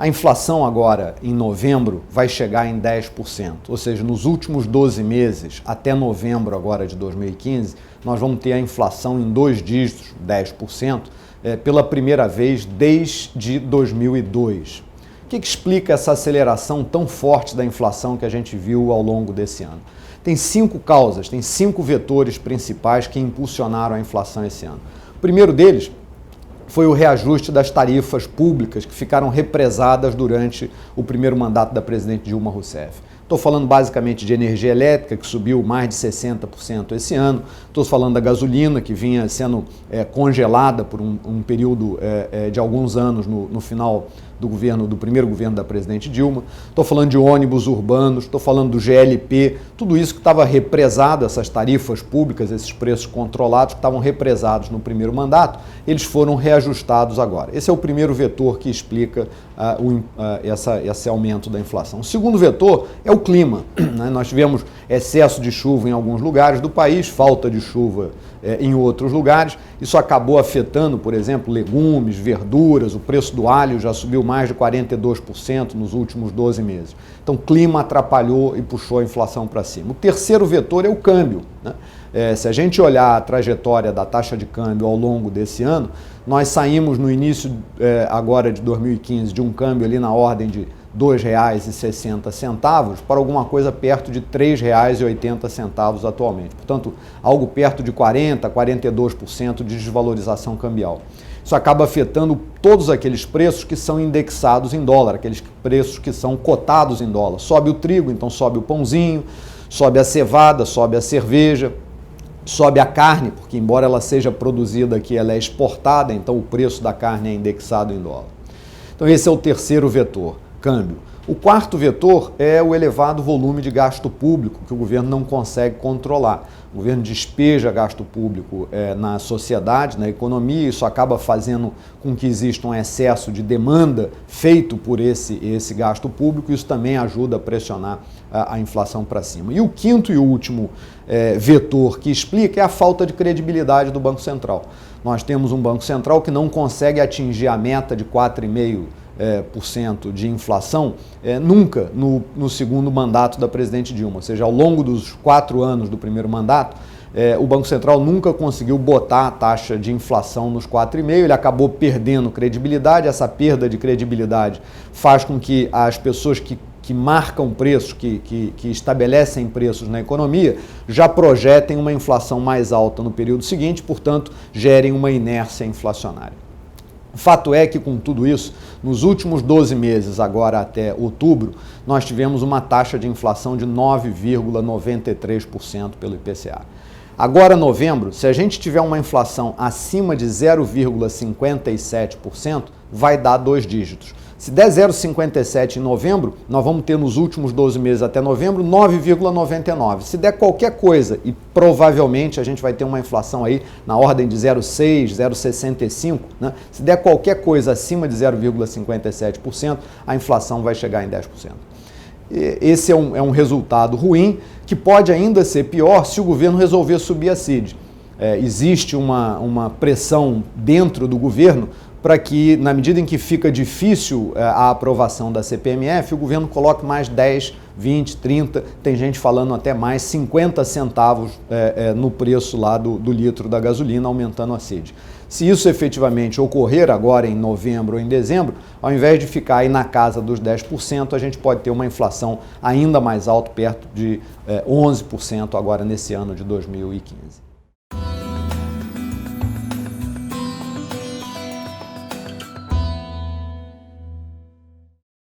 A inflação agora, em novembro, vai chegar em 10%, ou seja, nos últimos 12 meses, até novembro agora de 2015, nós vamos ter a inflação em 2 dígitos, 10%, pela primeira vez desde 2002. O que explica essa aceleração tão forte da inflação que a gente viu ao longo desse ano? Tem 5 causas, tem 5 vetores principais que impulsionaram a inflação esse ano. O primeiro deles foi o reajuste das tarifas públicas que ficaram represadas durante o primeiro mandato da presidente Dilma Rousseff. Estou falando basicamente de energia elétrica, que subiu mais de 60% esse ano. Estou falando da gasolina, que vinha sendo congelada por um período de alguns anos no final do primeiro governo da presidente Dilma. Estou falando de ônibus urbanos, estou falando do GLP, tudo isso que estava represado, essas tarifas públicas, esses preços controlados que estavam represados no primeiro mandato, eles foram reajustados agora. Esse é o primeiro vetor que explica esse aumento da inflação. O segundo vetor é o clima. Nós tivemos excesso de chuva em alguns lugares do país, falta de chuva em outros lugares. Isso acabou afetando, por exemplo, legumes, verduras, o preço do alho já subiu mais de 42% nos últimos 12 meses. Então, o clima atrapalhou e puxou a inflação para cima. O terceiro vetor é o câmbio. Se a gente olhar a trajetória da taxa de câmbio ao longo desse ano, nós saímos no início agora de 2015 de um câmbio ali na ordem de R$ 2,60 para alguma coisa perto de R$ 3,80 atualmente. Portanto, algo perto de 40% a 42% de desvalorização cambial. Isso acaba afetando todos aqueles preços que são indexados em dólar, aqueles preços que são cotados em dólar. Sobe o trigo, então sobe o pãozinho, sobe a cevada, sobe a cerveja, sobe a carne, porque embora ela seja produzida aqui, ela é exportada, então o preço da carne é indexado em dólar. Então esse é o terceiro vetor, câmbio. O quarto vetor é o elevado volume de gasto público que o governo não consegue controlar. O governo despeja gasto público na sociedade, na economia, isso acaba fazendo com que exista um excesso de demanda feito por esse gasto público, isso também ajuda a pressionar a inflação para cima. E o quinto e último vetor que explica é a falta de credibilidade do Banco Central. Nós temos um Banco Central que não consegue atingir a meta de 4,5% de inflação nunca no segundo mandato da presidente Dilma, ou seja, ao longo dos 4 anos do primeiro mandato, o Banco Central nunca conseguiu botar a taxa de inflação nos 4,5%, ele acabou perdendo credibilidade. Essa perda de credibilidade faz com que as pessoas que marcam preços, que estabelecem preços na economia, já projetem uma inflação mais alta no período seguinte, portanto, gerem uma inércia inflacionária. O fato é que, com tudo isso, nos últimos 12 meses, agora até outubro, nós tivemos uma taxa de inflação de 9,93% pelo IPCA. Agora, novembro, se a gente tiver uma inflação acima de 0,57%, vai dar 2 dígitos. Se der 0,57 em novembro, nós vamos ter nos últimos 12 meses até novembro 9,99. Se der qualquer coisa, e provavelmente a gente vai ter uma inflação aí na ordem de 0,6, 0,65, né? Se der qualquer coisa acima de 0,57%, a inflação vai chegar em 10%. Esse é um resultado ruim, que pode ainda ser pior se o governo resolver subir a CDI. Existe uma pressão dentro do governo para que, na medida em que fica difícil a aprovação da CPMF, o governo coloque mais 10, 20, 30, tem gente falando até mais 50 centavos no preço lá do litro da gasolina, aumentando a CDI. Se isso efetivamente ocorrer agora em novembro ou em dezembro, ao invés de ficar aí na casa dos 10%, a gente pode ter uma inflação ainda mais alta, perto de 11% agora nesse ano de 2015.